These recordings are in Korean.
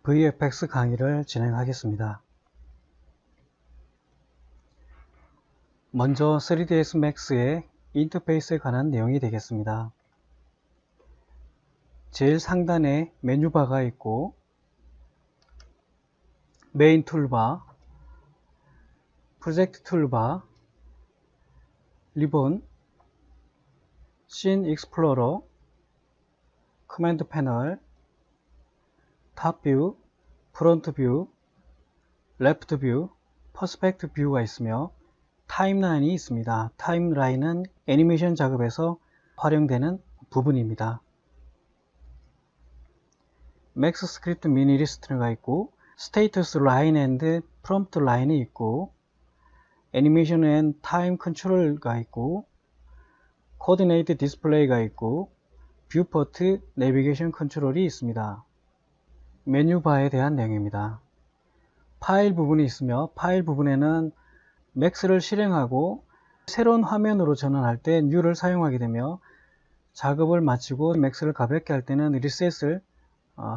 VFX 강의를 진행하겠습니다. 먼저 3ds max의 인터페이스에 관한 내용이 되겠습니다. 제일 상단에 메뉴바가 있고 메인 툴바, 프로젝트 툴바, 리본, 씬 익스플로러, 커맨드 패널, 탑 뷰, 프론트 뷰, 레프트 뷰, 퍼스펙트 뷰가 있으며 타임라인이 있습니다. 타임라인은 애니메이션 작업에서 활용되는 부분입니다. 맥스 스크립트 미니 리스트가 있고 스테이터스 라인 앤드 프롬프트 라인이 있고 애니메이션 앤 타임 컨트롤가 있고 코디네이트 디스플레이가 있고 뷰포트 내비게이션 컨트롤이 있습니다. 메뉴바에 대한 내용입니다. 파일 부분이 있으며 파일 부분에는 맥스를 실행하고 새로운 화면으로 전환할 때 New를 사용하게 되며 작업을 마치고 맥스를 가볍게 할 때는 리셋을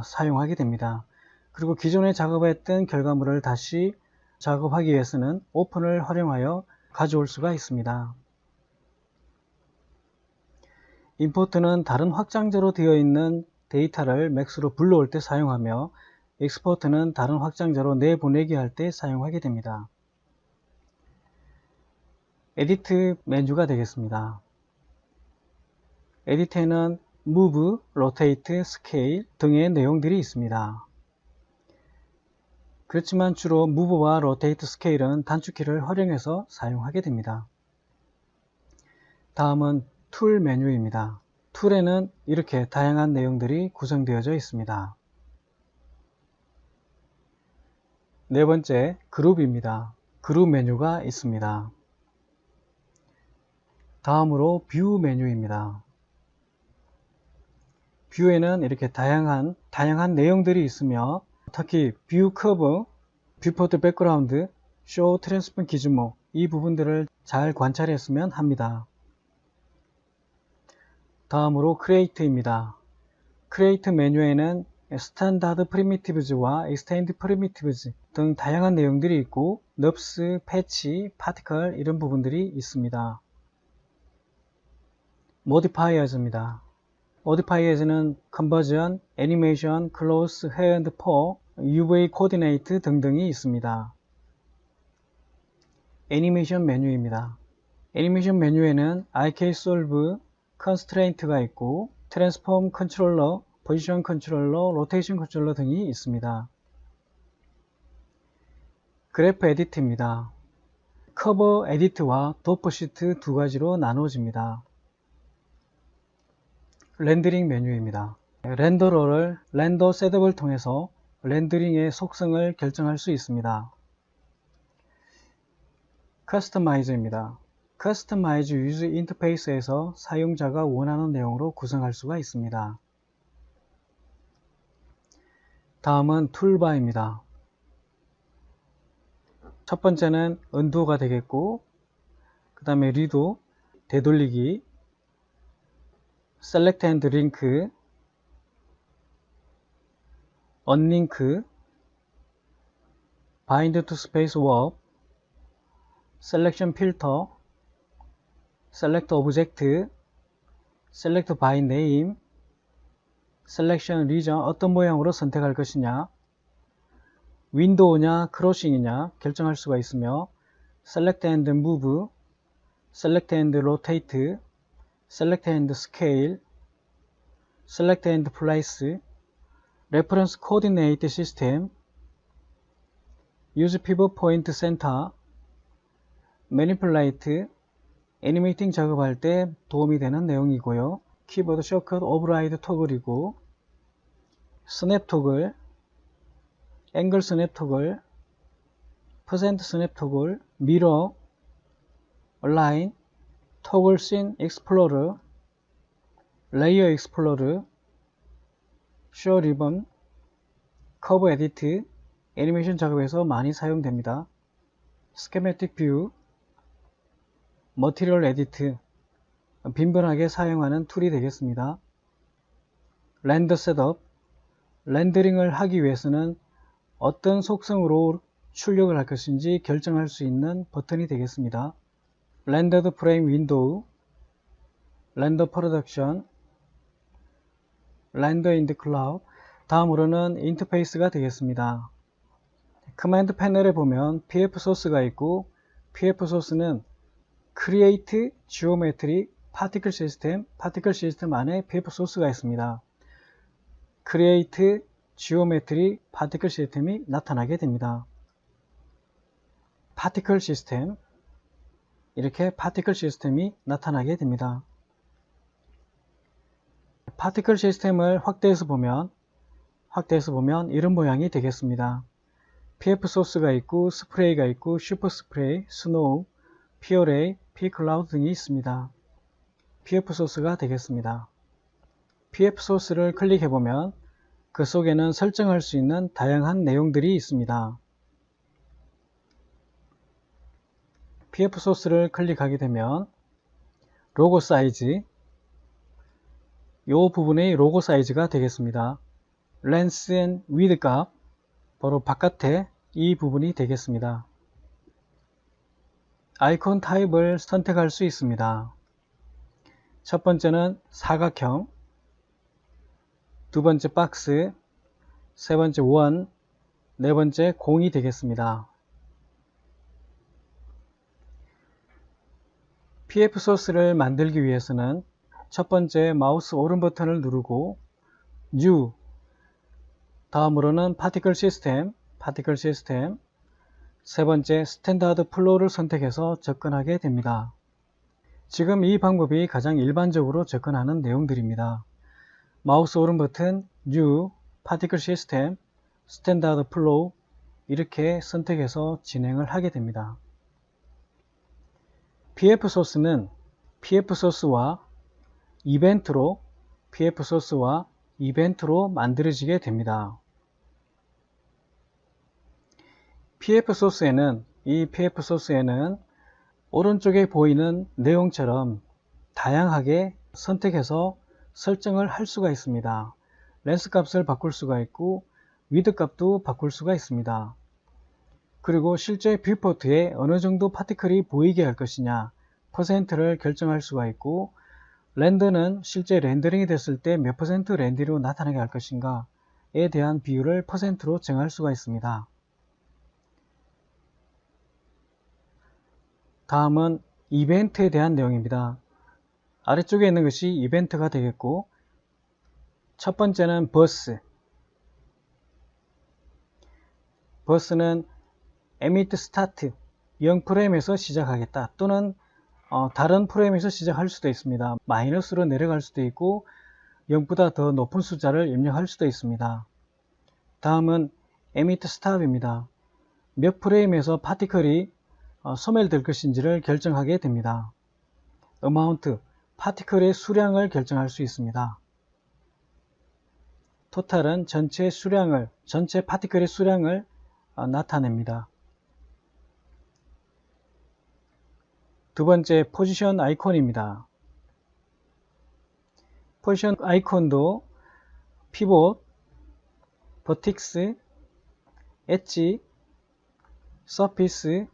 사용하게 됩니다. 그리고 기존에 작업했던 결과물을 다시 작업하기 위해서는 오픈을 활용하여 가져올 수가 있습니다. 임포트는 다른 확장자로 되어 있는 데이터를 맥스로 불러올 때 사용하며 익스포트는 다른 확장자로 내보내기 할 때 사용하게 됩니다. 에디트 메뉴가 되겠습니다. 에디트에는 Move, Rotate, Scale 등의 내용들이 있습니다. 그렇지만 주로 Move와 Rotate, Scale은 단축키를 활용해서 사용하게 됩니다. 다음은 툴 메뉴입니다. 툴에는 이렇게 다양한 내용들이 구성되어져 있습니다. 네 번째, 그룹입니다. 그룹 메뉴가 있습니다. 다음으로 뷰 메뉴입니다. 뷰에는 이렇게 다양한 내용들이 있으며 특히 뷰 커브, 뷰포트 백그라운드, 쇼 트랜스폼 기준목 이 부분들을 잘 관찰했으면 합니다. 다음으로 크리에이트입니다. 크리에이트 메뉴에는 스탠다드 프리미티브즈와 익스텐드 프리미티브즈 등 다양한 내용들이 있고 넙스, 패치, 파티클 이런 부분들이 있습니다. 모디파이어즈입니다. 모디파이어즈는 컨버전, 애니메이션, 클로스, 헤어앤드 포, UV 코디네이트 등등이 있습니다. 애니메이션 메뉴입니다. 애니메이션 메뉴에는 IK 솔브, 컨스트레인트가 있고 트랜스폼 컨트롤러, 포지션 컨트롤러, 로테이션 컨트롤러 등이 있습니다. 그래프 에디트입니다. 커버 에디트와 도프 시트 두 가지로 나누어집니다. 렌더링 메뉴입니다. 렌더러를 렌더 셋업을 통해서 렌더링의 속성을 결정할 수 있습니다. 커스터마이즈입니다. 커스터마이즈 유저 인터페이스에서 사용자가 원하는 내용으로 구성할 수가 있습니다. 다음은 툴바입니다. 첫 번째는 언두가 되겠고 그 다음에 리도, 되돌리기, 셀렉트 앤드 링크, 언링크, 바인드 투 스페이스 워프, 셀렉션 필터, 셀렉트 오브젝트, 셀렉트 바이 네임, 셀렉션 리전 어떤 모양으로 선택할 것이냐, 윈도우냐 크로싱이냐 결정할 수가 있으며 셀렉트 앤드 무브, 셀렉트 앤드 로테이트, 셀렉트 앤드 스케일, 셀렉트 앤드 플레이스, 레퍼런스 코디네이트 시스템, 유즈 피벗 포인트 센터, 매니플레이트, 애니메이팅 작업할 때 도움이 되는 내용이고요. 키보드 셔컷 오버라이드 토글이고 스냅 토글, 앵글 스냅 토글, 퍼센트 스냅 토글, 미러, 얼라인, 토글 씬 익스플로러, 레이어 익스플로러, 쇼 리본, 커브 에디트, 애니메이션 작업에서 많이 사용됩니다. 스케매틱 뷰, 머티리얼 에디트, 빈번하게 사용하는 툴이 되겠습니다. 렌더 셋업, 렌더링을 하기 위해서는 어떤 속성으로 출력을 할 것인지 결정할 수 있는 버튼이 되겠습니다. 렌더드 프레임 윈도우, 렌더 프로덕션, 렌더 인 더 클라우드, 다음으로는 인터페이스가 되겠습니다. 커맨드 패널에 보면 pf 소스가 있고, pf 소스는 Create Geometry Particle System, 파티클 시스템 안에 pf 소스가 있습니다. Create Geometry Particle System이 나타나게 됩니다. Particle System, 이렇게 Particle System이 나타나게 됩니다. Particle System을 확대해서 보면 이런 모양이 되겠습니다. pf 소스가 있고, 스프레이가 있고, 슈퍼 스프레이, 스노우, 피어레이, 피클라우드 등이 있습니다. pf 소스가 되겠습니다. pf 소스를 클릭해보면 그 속에는 설정할 수 있는 다양한 내용들이 있습니다. pf 소스를 클릭하게 되면 로고 사이즈, 이 부분의 로고 사이즈가 되겠습니다. 렌스 앤 위드 값, 바로 바깥에 이 부분이 되겠습니다. 아이콘 타입을 선택할 수 있습니다. 첫 번째는 사각형, 두 번째 박스, 세 번째 원, 네 번째 공이 되겠습니다. pf 소스를 만들기 위해서는 첫 번째 마우스 오른 버튼을 누르고 New, 다음으로는 Particle System, 세 번째 스탠다드 플로우를 선택해서 접근하게 됩니다. 지금 이 방법이 가장 일반적으로 접근하는 내용들입니다. 마우스 오른 버튼 New, Particle System, 스탠다드 플로우 이렇게 선택해서 진행을 하게 됩니다. pf 소스는 pf 소스와 이벤트로 만들어지게 됩니다. pf 소스에는 오른쪽에 보이는 내용처럼 다양하게 선택해서 설정을 할 수가 있습니다. 렌스 값을 바꿀 수가 있고 위드 값도 바꿀 수가 있습니다. 그리고 실제 뷰포트에 어느 정도 파티클이 보이게 할 것이냐 퍼센트를 결정할 수가 있고, 렌더는 실제 렌더링이 됐을 때 몇 퍼센트 렌더링으로 나타나게 할 것인가에 대한 비율을 퍼센트로 정할 수가 있습니다. 다음은 이벤트에 대한 내용입니다. 아래쪽에 있는 것이 이벤트가 되겠고, 첫 번째는 버스는 emit start 0프레임에서 시작하겠다, 또는 다른 프레임에서 시작할 수도 있습니다. 마이너스로 내려갈 수도 있고 0보다 더 높은 숫자를 입력할 수도 있습니다. 다음은 emit stop입니다. 몇 프레임에서 파티클이 소멸될 것인지를 결정하게 됩니다. amount, 파티클의 수량을 결정할 수 있습니다. total은 전체 파티클의 수량을 나타냅니다. 두 번째, 포지션 아이콘입니다. 포지션 아이콘도 피봇, 버틱스, 엣지, 서피스,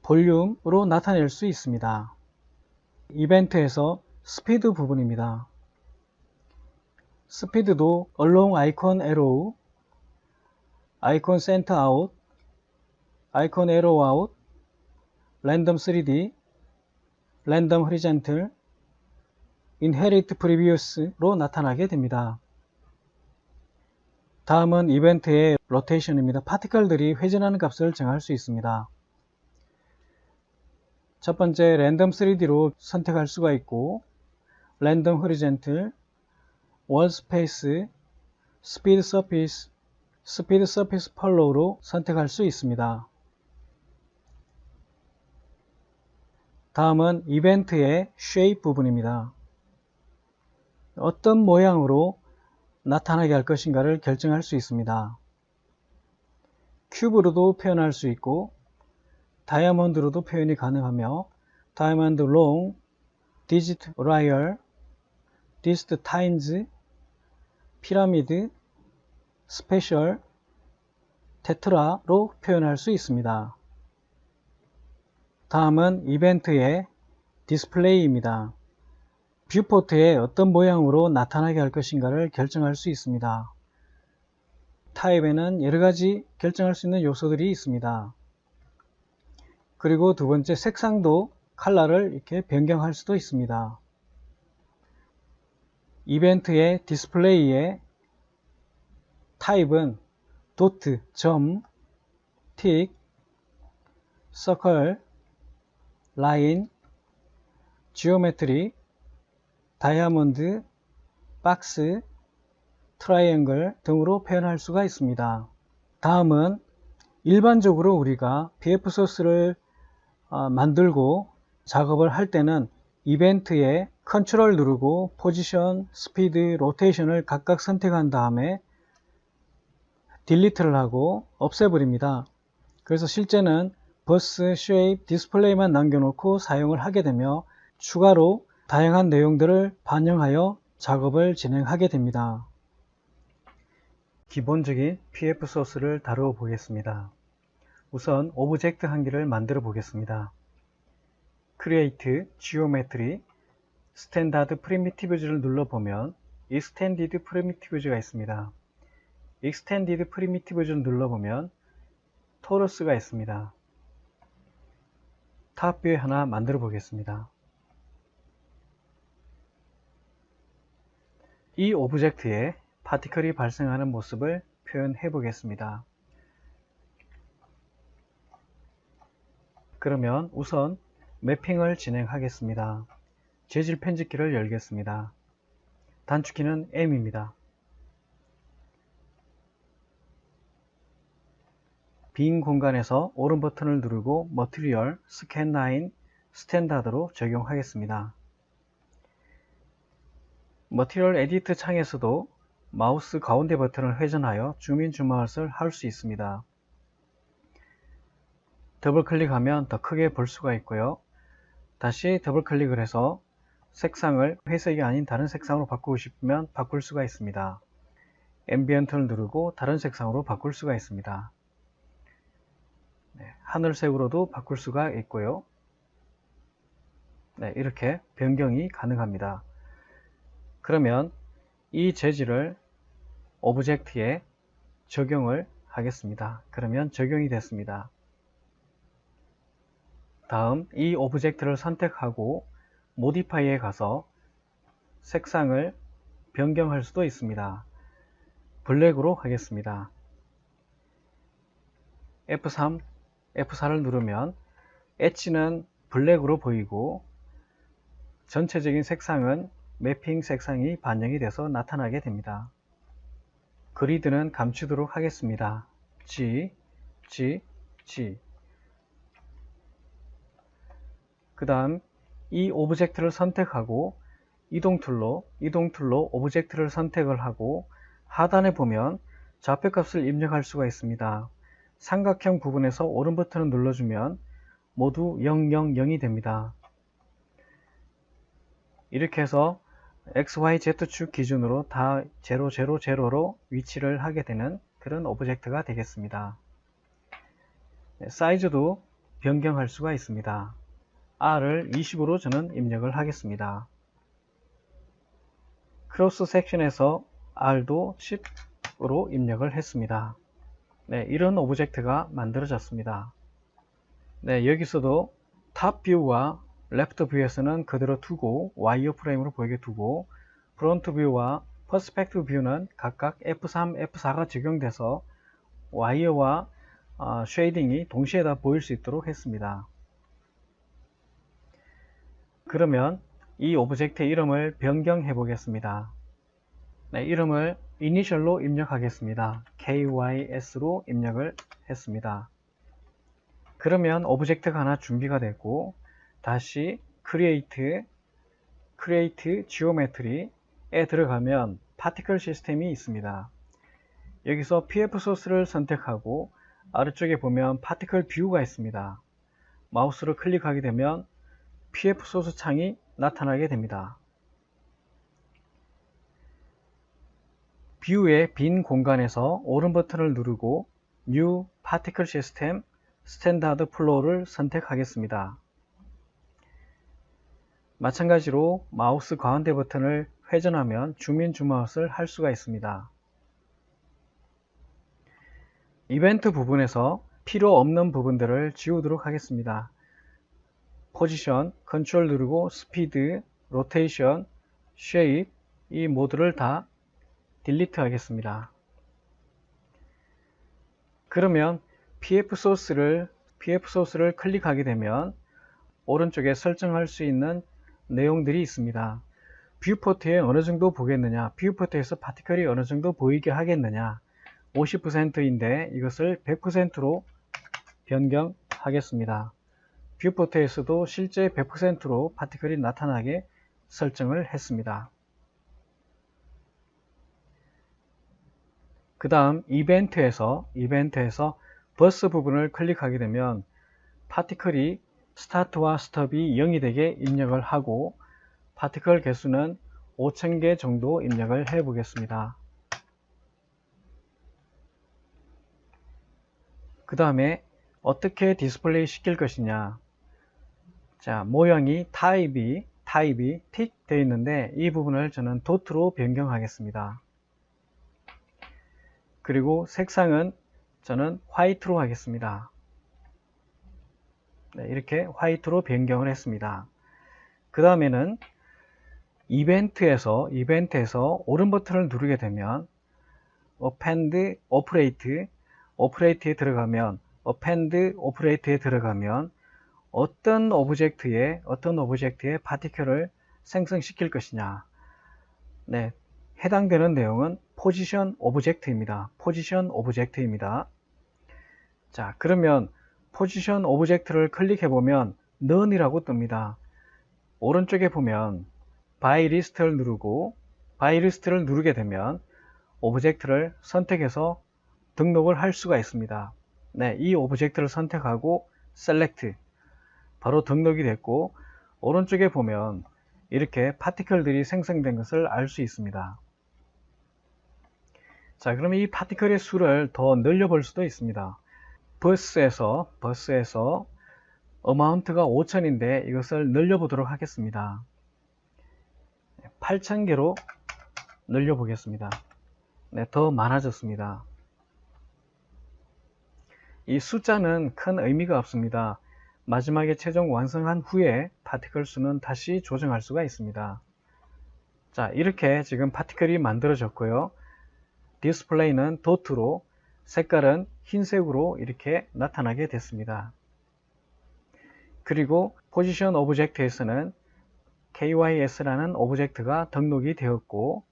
볼륨으로 나타낼 수 있습니다. 이벤트에서 스피드 부분입니다. 스피드도 along 아이콘 에로우, 아이콘 센터 아웃, 아이콘 에로우 아웃, 랜덤 3D, 랜덤 호리젠틀, 인헤리트 프리비우스로 나타나게 됩니다. 다음은 이벤트의 로테이션입니다. 파티클들이 회전하는 값을 정할 수 있습니다. 첫 번째 랜덤 3D로 선택할 수가 있고, 랜덤 호리젠틀, 월 스페이스, 스피드 서피스 펄로우로 선택할 수 있습니다. 다음은 이벤트의 쉐입 부분입니다. 어떤 모양으로 나타나게 할 것인가를 결정할 수 있습니다. 큐브로도 표현할 수 있고 다이아몬드로도 표현이 가능하며, 다이아몬드 롱, 디지트 라이얼, 디스트 타임즈, 피라미드, 스페셜, 테트라로 표현할 수 있습니다. 다음은 이벤트의 디스플레이입니다. 뷰포트에 어떤 모양으로 나타나게 할 것인가를 결정할 수 있습니다. 타입에는 여러가지 결정할 수 있는 요소들이 있습니다. 그리고 두 번째, 색상도 컬러를 이렇게 변경할 수도 있습니다. 이벤트의 디스플레이의 타입은 도트, 점, 틱, 서클, 라인, 지오메트리, 다이아몬드, 박스, 트라이앵글 등으로 표현할 수가 있습니다. 다음은 일반적으로 우리가 PF 소스를 만들고 작업을 할 때는 이벤트에 컨트롤 누르고 포지션, 스피드, 로테이션을 각각 선택한 다음에 딜리트를 하고 없애버립니다. 그래서 실제는 버스, 쉐입, 디스플레이만 남겨놓고 사용을 하게 되며 추가로 다양한 내용들을 반영하여 작업을 진행하게 됩니다. 기본적인 PF 소스를 다루어 보겠습니다. 우선 오브젝트 한 개를 만들어 보겠습니다. Create, Geometry, Standard Primitives를 눌러보면 Extended Primitives가 있습니다. Extended Primitives를 눌러보면 토러스가 있습니다. 탑뷰에 하나 만들어 보겠습니다. 이 오브젝트에 파티클이 발생하는 모습을 표현해 보겠습니다. 그러면 우선 매핑을 진행하겠습니다. 재질 편집기를 열겠습니다. 단축키는 M입니다. 빈 공간에서 오른 버튼을 누르고 머티리얼, 스캔 라인, 스탠다드로 적용하겠습니다. 머티리얼 에디트 창에서도 마우스 가운데 버튼을 회전하여 줌인 줌아웃을 할 수 있습니다. 더블 클릭하면 더 크게 볼 수가 있고요. 다시 더블 클릭을 해서 색상을 회색이 아닌 다른 색상으로 바꾸고 싶으면 바꿀 수가 있습니다. 앰비언트를 누르고 다른 색상으로 바꿀 수가 있습니다. 하늘색으로도 바꿀 수가 있고요. 이렇게 변경이 가능합니다. 그러면 이 재질을 오브젝트에 적용을 하겠습니다. 그러면 적용이 됐습니다. 다음 이 오브젝트를 선택하고 모디파이에 가서 색상을 변경할 수도 있습니다. 블랙으로 하겠습니다. F3, F4를 누르면 엣지는 블랙으로 보이고 전체적인 색상은 매핑 색상이 반영이 돼서 나타나게 됩니다. 그리드는 감추도록 하겠습니다. G, G, G. 그 다음 이 오브젝트를 선택하고 이동 툴로 오브젝트를 선택을 하고 하단에 보면 좌표값을 입력할 수가 있습니다. 삼각형 부분에서 오른 버튼을 눌러주면 모두 000이 됩니다. 이렇게 해서 XYZ축 기준으로 다 000로 위치를 하게 되는 그런 오브젝트가 되겠습니다. 사이즈도 변경할 수가 있습니다. R을 20으로 저는 입력을 하겠습니다. 크로스 섹션에서 R도 10으로 입력을 했습니다. 이런 오브젝트가 만들어졌습니다. 여기서도 탑 뷰와 레프트 뷰에서는 그대로 두고 와이어 프레임으로 보이게 두고 프론트 뷰와 퍼스펙티브 뷰는 각각 F3, F4가 적용돼서 와이어와 쉐이딩이 동시에 다 보일 수 있도록 했습니다. 그러면 이 오브젝트의 이름을 변경해 보겠습니다. 이름을 이니셜로 입력하겠습니다. KYS로 입력을 했습니다. 그러면 오브젝트가 하나 준비가 됐고 다시 Create Geometry에 들어가면 파티클 시스템이 있습니다. 여기서 PF 소스를 선택하고 아래쪽에 보면 파티클 뷰가 있습니다. 마우스로 클릭하게 되면 PF 소스 창이 나타나게 됩니다. 뷰의 빈 공간에서 오른 버튼을 누르고 New Particle System Standard Flow를 선택하겠습니다. 마찬가지로 마우스 가운데 버튼을 회전하면 줌인 줌아웃을 할 수가 있습니다. 이벤트 부분에서 필요 없는 부분들을 지우도록 하겠습니다. 포지션, 컨트롤 누르고 스피드, 로테이션, 쉐입 이 모두를 다 딜리트 하겠습니다. 그러면 PF 소스를 클릭하게 되면 오른쪽에 설정할 수 있는 내용들이 있습니다. 뷰포트에 어느 정도 보겠느냐, 뷰포트에서 파티클이 어느 정도 보이게 하겠느냐, 50%인데 이것을 100%로 변경하겠습니다. 뷰포트에서도 실제 100%로 파티클이 나타나게 설정을 했습니다. 그 다음 이벤트에서 버스 부분을 클릭하게 되면 파티클이 스타트와 스톱이 0이 되게 입력을 하고 파티클 개수는 5000개 정도 입력을 해 보겠습니다. 그 다음에 어떻게 디스플레이 시킬 것이냐. 자, 모양이 타입이 틱 되어 있는데 이 부분을 저는 도트로 변경하겠습니다. 그리고 색상은 저는 화이트로 하겠습니다. 네, 이렇게 화이트로 변경을 했습니다. 그 다음에는 이벤트에서 오른 버튼을 누르게 되면 Append Operate에 들어가면 어떤 오브젝트에 파티클을 생성시킬 것이냐. 네, 해당되는 내용은 포지션 오브젝트입니다. 자, 그러면 포지션 오브젝트를 클릭해 보면 None이라고 뜹니다. 오른쪽에 보면 By List를 누르게 되면 오브젝트를 선택해서 등록을 할 수가 있습니다. 네, 이 오브젝트를 선택하고 Select 바로 등록이 됐고 오른쪽에 보면 이렇게 파티클들이 생성된 것을 알 수 있습니다. 자, 그러면 이 파티클의 수를 더 늘려볼 수도 있습니다. 버스에서 어마운트가 5000인데 이것을 늘려보도록 하겠습니다. 8000개로 늘려보겠습니다. 네, 더 많아졌습니다. 이 숫자는 큰 의미가 없습니다. 마지막에 최종 완성한 후에 파티클 수는 다시 조정할 수가 있습니다. 자, 이렇게 지금 파티클이 만들어졌고요. 디스플레이는 도트로, 색깔은 흰색으로 이렇게 나타나게 됐습니다. 그리고 포지션 오브젝트에서는 KYS라는 오브젝트가 등록이 되었고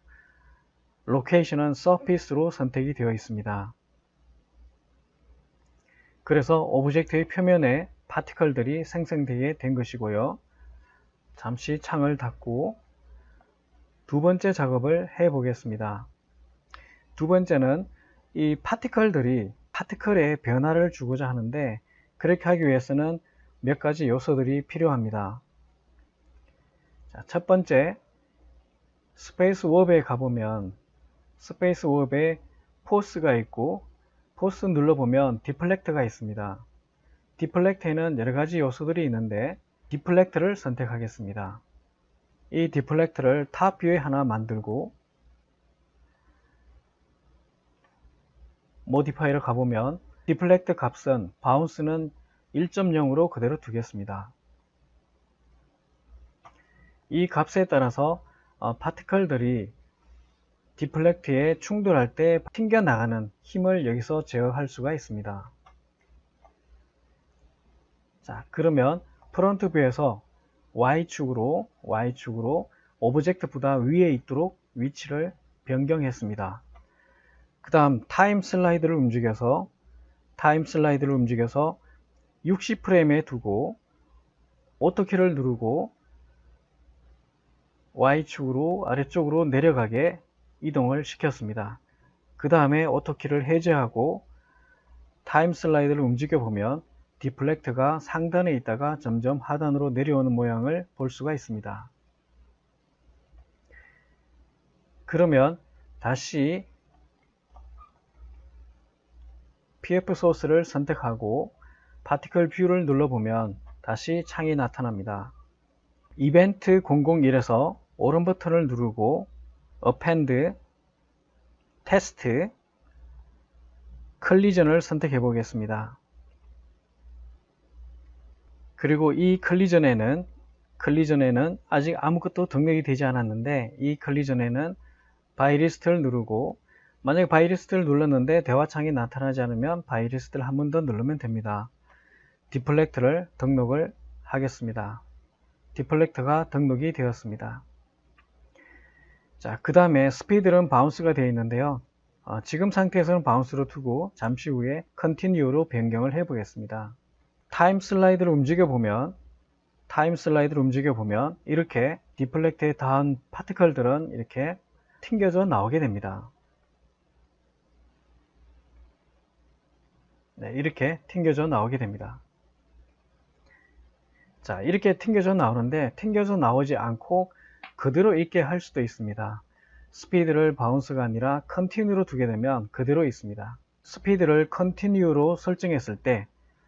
로케이션은 서피스로 선택이 되어 있습니다. 그래서 오브젝트의 표면에 파티클들이 생성되게 된 것이고요. 잠시 창을 닫고 두 번째 작업을 해 보겠습니다. 두 번째는 이 파티클에 변화를 주고자 하는데 그렇게 하기 위해서는 몇 가지 요소들이 필요합니다. 자, 첫 번째, 스페이스 워브에 가보면 스페이스 워브에 포스가 있고 포스 눌러보면 디플렉트가 있습니다. 디플렉트에는 여러가지 요소들이 있는데 디플렉트를 선택하겠습니다. 이 디플렉트를 탑 뷰에 하나 만들고 모디파이를 가보면 디플렉트 값은 바운스는 1.0으로 그대로 두겠습니다. 이 값에 따라서 파티클들이 디플렉트에 충돌할 때 튕겨나가는 힘을 여기서 제어할 수가 있습니다. 자, 그러면 프론트 뷰에서 Y축으로 오브젝트보다 위에 있도록 위치를 변경했습니다. 그 다음 타임 슬라이드를 움직여서 60프레임에 두고 오토키를 누르고 Y축으로 아래쪽으로 내려가게 이동을 시켰습니다. 그 다음에 오토키를 해제하고 타임 슬라이드를 움직여 보면 디플렉트가 상단에 있다가 점점 하단으로 내려오는 모양을 볼 수가 있습니다. 그러면 다시 PF 소스를 선택하고 파티클 뷰를 눌러보면 다시 창이 나타납니다. 이벤트 001에서 오른 버튼을 누르고 Append, 테스트, 컬리전을 선택해 보겠습니다. 그리고 이 컬리전에는 아직 아무것도 등록이 되지 않았는데, 이 컬리전에는 바이리스트를 누르고, 만약에 바이리스트를 눌렀는데 대화창이 나타나지 않으면 바이리스트를 한 번 더 누르면 됩니다. 디플렉트를 등록을 하겠습니다. 디플렉트가 등록이 되었습니다. 자, 그 다음에 스피드는 바운스가 되어 있는데요. 지금 상태에서는 바운스로 두고 잠시 후에 컨티뉴로 변경을 해 보겠습니다. 타임 슬라이드를 움직여 보면 이렇게 디플렉트에 닿은 파티클들은 이렇게 튕겨져 나오게 됩니다. 네, 이렇게 튕겨져 나오게 됩니다. 자, 이렇게 튕겨져 나오는데, 튕겨져 나오지 않고 그대로 있게 할 수도 있습니다. 스피드를 바운스가 아니라 컨티뉴로 두게 되면 그대로 있습니다. 스피드를 컨티뉴로 설정했을 때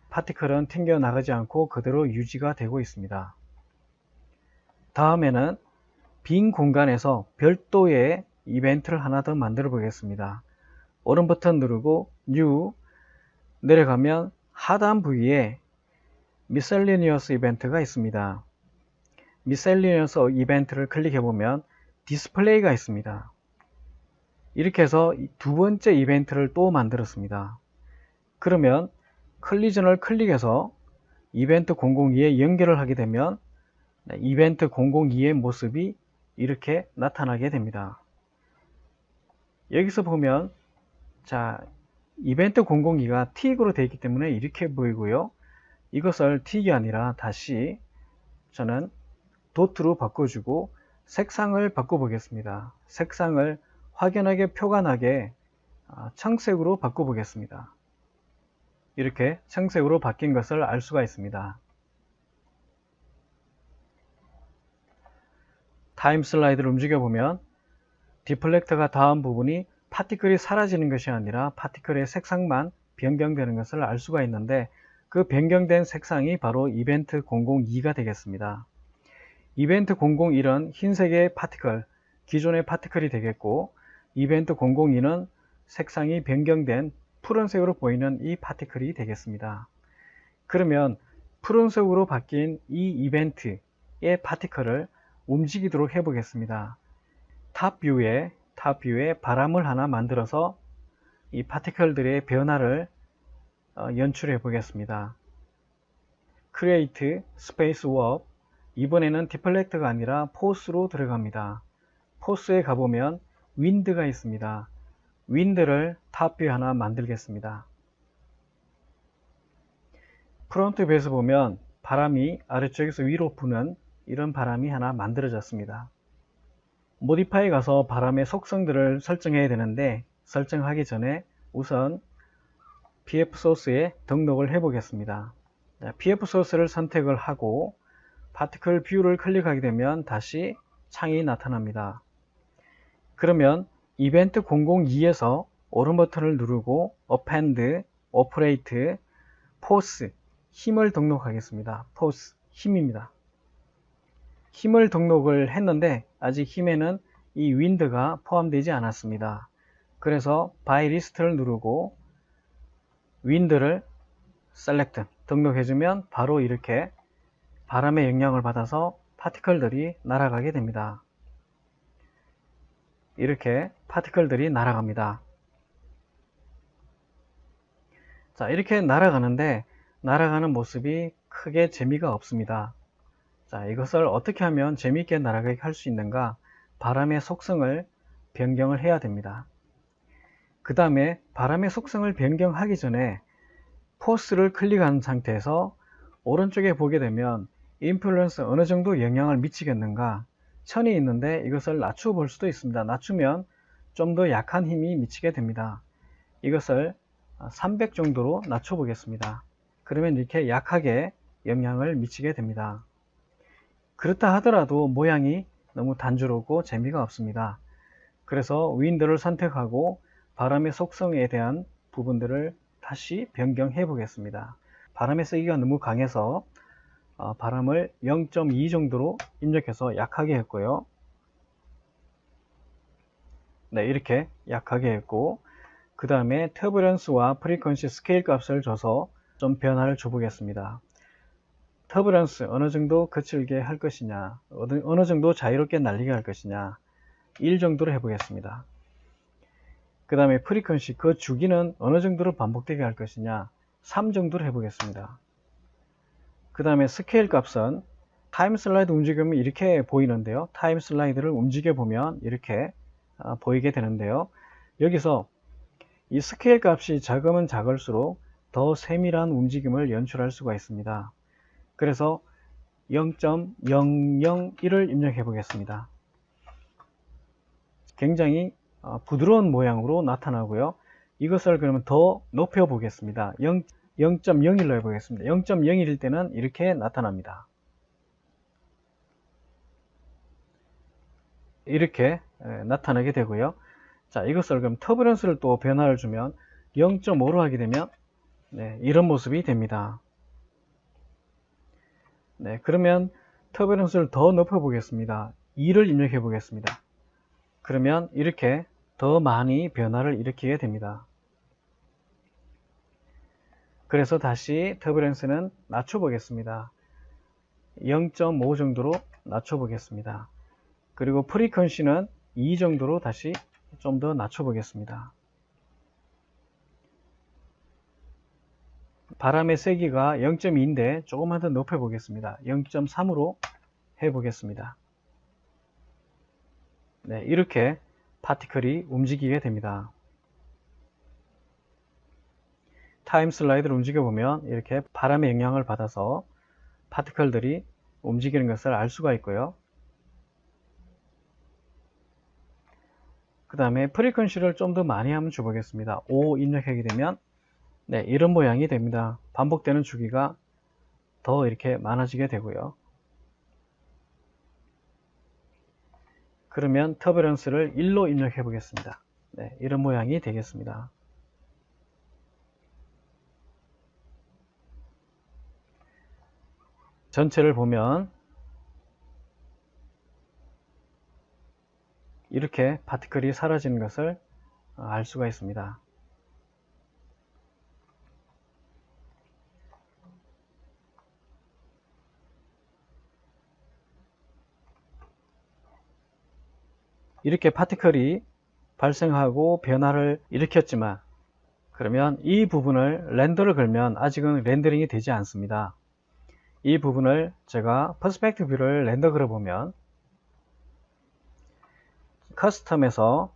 파티클은 튕겨 나가지 않고 그대로 유지가 되고 있습니다. 다음에는 빈 공간에서 별도의 이벤트를 하나 더 만들어 보겠습니다. 오른 버튼 누르고 New, 내려가면 하단 부위에 미셀리니어스 이벤트가 있습니다. 미셀리니어스 이벤트를 클릭해 보면 디스플레이가 있습니다. 이렇게 해서 두 번째 이벤트를 또 만들었습니다. 그러면 컬리전을 클릭해서 이벤트 002에 연결을 하게 되면 이벤트 002의 모습이 이렇게 나타나게 됩니다. 여기서 보면, 자, 이벤트 002가 틱으로 되어 있기 때문에 이렇게 보이고요. 이것을 틱이 아니라 다시 저는 도트로 바꿔주고 색상을 바꿔보겠습니다. 색상을 확연하게 표가 나게 청색으로 바꿔보겠습니다. 이렇게 청색으로 바뀐 것을 알 수가 있습니다. 타임 슬라이드를 움직여보면 디플렉터가 닿은 부분이 파티클이 사라지는 것이 아니라 파티클의 색상만 변경되는 것을 알 수가 있는데, 그 변경된 색상이 바로 이벤트 002가 되겠습니다. 이벤트 001은 흰색의 파티클, 기존의 파티클이 되겠고, 이벤트 002는 색상이 변경된 푸른색으로 보이는 이 파티클이 되겠습니다. 그러면 푸른색으로 바뀐 이 이벤트의 파티클을 움직이도록 해 보겠습니다. 탑 뷰에 바람을 하나 만들어서 이 파티클들의 변화를 연출해 보겠습니다. Create Space Warp, 이번에는 디플렉트가 아니라 포스로 들어갑니다. 포스에 가보면 윈드가 있습니다. 윈드를 탑뷰 하나 만들겠습니다. 프론트 뷰에서 보면 바람이 아래쪽에서 위로 부는 이런 바람이 하나 만들어졌습니다. 모디파이에 가서 바람의 속성들을 설정해야 되는데, 설정하기 전에 우선 PF 소스에 등록을 해 보겠습니다. PF 소스를 선택을 하고 파티클 뷰를 클릭하게 되면 다시 창이 나타납니다. 그러면 이벤트 002에서 오른 버튼을 누르고 Append, Operate, Force, 힘을 등록하겠습니다. Force, 힘입니다. 힘을 등록을 했는데 아직 힘에는 이 윈드가 포함되지 않았습니다. 그래서 by list를 누르고 윈드를 select, 등록해주면 바로 이렇게 바람의 영향을 받아서 파티클들이 날아가게 됩니다. 이렇게 파티클들이 날아갑니다. 자, 이렇게 날아가는데 날아가는 모습이 크게 재미가 없습니다. 자, 이것을 어떻게 하면 재미있게 날아가게 할 수 있는가? 바람의 속성을 변경을 해야 됩니다. 그 다음에 바람의 속성을 변경하기 전에 포스를 클릭한 상태에서 오른쪽에 보게 되면 인플루언스 어느 정도 영향을 미치겠는가? 1000이 있는데 이것을 낮추어 볼 수도 있습니다. 낮추면 좀 더 약한 힘이 미치게 됩니다. 이것을 300 정도로 낮춰 보겠습니다. 그러면 이렇게 약하게 영향을 미치게 됩니다. 그렇다 하더라도 모양이 너무 단조롭고 재미가 없습니다. 그래서 윈드를 선택하고 바람의 속성에 대한 부분들을 다시 변경해 보겠습니다. 바람의 세기가 너무 강해서 바람을 0.2 정도로 입력해서 약하게 했고요. 네, 이렇게 약하게 했고, 그 다음에 터뷸런스와 프리퀀시 스케일 값을 줘서 좀 변화를 줘 보겠습니다. 터뷸런스 어느 정도 거칠게 할 것이냐, 어느 정도 자유롭게 날리게 할 것이냐, 1 정도로 해보겠습니다. 그 다음에 프리퀀시 그 주기는 어느 정도로 반복되게 할 것이냐, 3 정도로 해보겠습니다. 그 다음에 스케일 값은 타임 슬라이드 움직이면 이렇게 보이는데요. 타임 슬라이드를 움직여 보면 이렇게 보이게 되는데요. 여기서 이 스케일 값이 작으면 작을수록 더 세밀한 움직임을 연출할 수가 있습니다. 그래서 0.001을 입력해 보겠습니다. 굉장히 부드러운 모양으로 나타나고요. 이것을 그러면 더 높여 보겠습니다. 0.01로 해보겠습니다. 0.01일 때는 이렇게 나타납니다. 이렇게 나타나게 되고요. 자, 이것을 그럼 터뷸런스를 또 변화를 주면 0.5로 하게 되면 이런 모습이 됩니다. 네, 그러면 터뷸런스를 더 높여 보겠습니다. 2를 입력해 보겠습니다. 그러면 이렇게 더 많이 변화를 일으키게 됩니다. 그래서 다시 터뷸런스는 낮춰 보겠습니다. 0.5 정도로 낮춰 보겠습니다. 그리고 프리퀀시는 2 정도로 다시 좀 더 낮춰 보겠습니다. 바람의 세기가 0.2인데 조금만 더 높여 보겠습니다. 0.3으로 해 보겠습니다. 네, 이렇게 파티클이 움직이게 됩니다. 타임 슬라이드를 움직여 보면 이렇게 바람의 영향을 받아서 파티클들이 움직이는 것을 알 수가 있고요. 그 다음에 프리퀀시를 좀 더 많이 한번 줘보겠습니다. 5 입력하게 되면 이런 모양이 됩니다. 반복되는 주기가 더 이렇게 많아지게 되고요. 그러면 터뷸런스를 1로 입력해 보겠습니다. 이런 모양이 되겠습니다. 전체를 보면 이렇게 파티클이 사라지는 것을 알 수가 있습니다. 이렇게 파티클이 발생하고 변화를 일으켰지만 그러면 이 부분을 렌더를 걸면 아직은 렌더링이 되지 않습니다. 이 부분을 제가 퍼스펙티브 뷰를 렌더 걸어보면 커스텀에서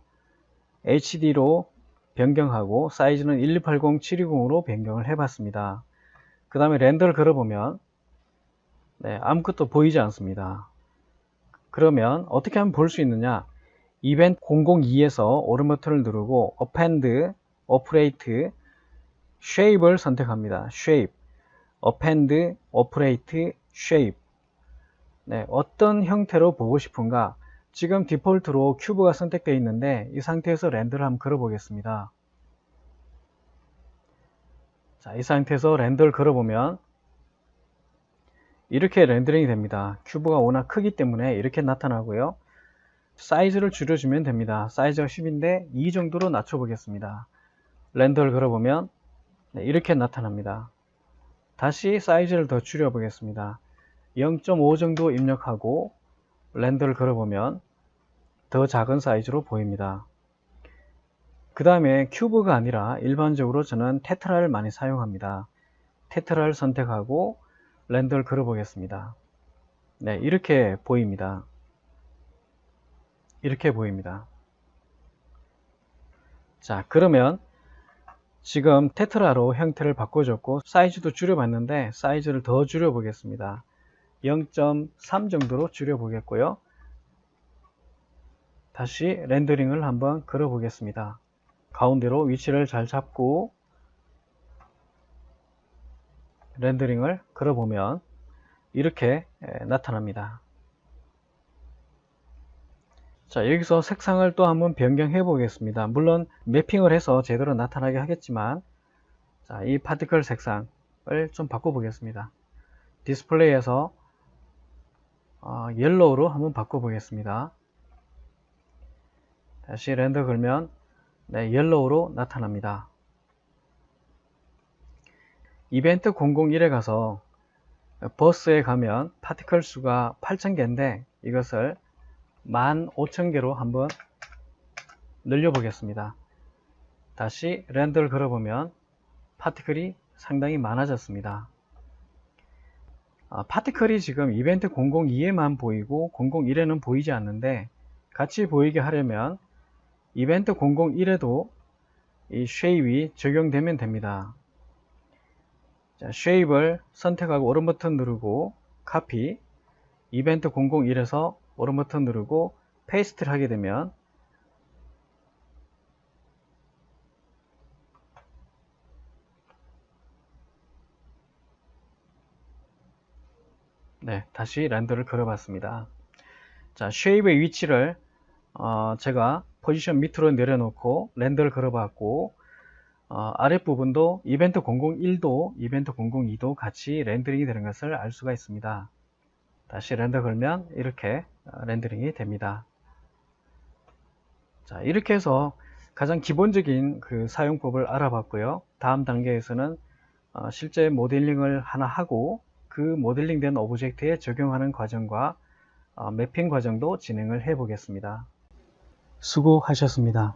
HD로 변경하고 사이즈는 1280720으로 변경을 해봤습니다. 그 다음에 렌더를 걸어보면 아무것도 보이지 않습니다. 그러면 어떻게 하면 볼 수 있느냐? 이벤트 002에서 오른 버튼을 누르고 Append, Operate, Shape을 선택합니다. Shape, Append, Operate, Shape. 어떤 형태로 보고 싶은가? 지금 디폴트로 큐브가 선택되어 있는데 이 상태에서 렌더를 한번 걸어 보겠습니다. 자, 이 상태에서 렌더를 걸어보면 이렇게 렌더링이 됩니다. 큐브가 워낙 크기 때문에 이렇게 나타나고요. 사이즈를 줄여주면 됩니다. 사이즈가 10인데 2 정도로 낮춰 보겠습니다. 렌더를 걸어보면 이렇게 나타납니다. 다시 사이즈를 더 줄여 보겠습니다. 0.5 정도 입력하고 렌더를 걸어보면 더 작은 사이즈로 보입니다. 그 다음에 큐브가 아니라 일반적으로 저는 테트라를 많이 사용합니다. 테트라를 선택하고 렌더를 걸어 보겠습니다. 이렇게 보입니다. 이렇게 보입니다. 자, 그러면 지금 테트라로 형태를 바꿔줬고 사이즈도 줄여봤는데 사이즈를 더 줄여 보겠습니다. 0.3 정도로 줄여 보겠고요. 다시 렌더링을 한번 걸어 보겠습니다. 가운데로 위치를 잘 잡고 렌더링을 걸어 보면 이렇게 나타납니다. 자, 여기서 색상을 또 한번 변경해 보겠습니다. 물론 매핑을 해서 제대로 나타나게 하겠지만, 자, 자, 이 파티클 색상을 좀 바꿔보겠습니다. 디스플레이에서 옐로우로 한번 바꿔보겠습니다. 다시 렌더 걸면 네, 옐로우로 나타납니다. 이벤트 001에 가서 버스에 가면 파티클 수가 8000개인데 이것을 15000개로 한번 늘려보겠습니다. 다시 렌더를 걸어보면 파티클이 상당히 많아졌습니다. 파티클이 지금 이벤트 002에만 보이고 001에는 보이지 않는데 같이 보이게 하려면 이벤트 001에도 이 쉐입이 적용되면 됩니다. 자, 쉐입을 선택하고 오른 버튼 누르고 카피, 이벤트 001에서 오른 버튼 누르고 페이스트를 하게 되면 네, 다시 렌더를 걸어봤습니다. 자, 쉐입의 위치를 제가 포지션 밑으로 내려놓고 렌더를 걸어봤고 아랫부분도 이벤트 001도 이벤트 002도 같이 렌더링이 되는 것을 알 수가 있습니다. 다시 렌더 걸면 이렇게 렌더링이 됩니다. 자, 이렇게 해서 가장 기본적인 그 사용법을 알아봤고요. 다음 단계에서는 실제 모델링을 하나 하고 그 모델링된 오브젝트에 적용하는 과정과 매핑 과정도 진행을 해 보겠습니다. 수고하셨습니다.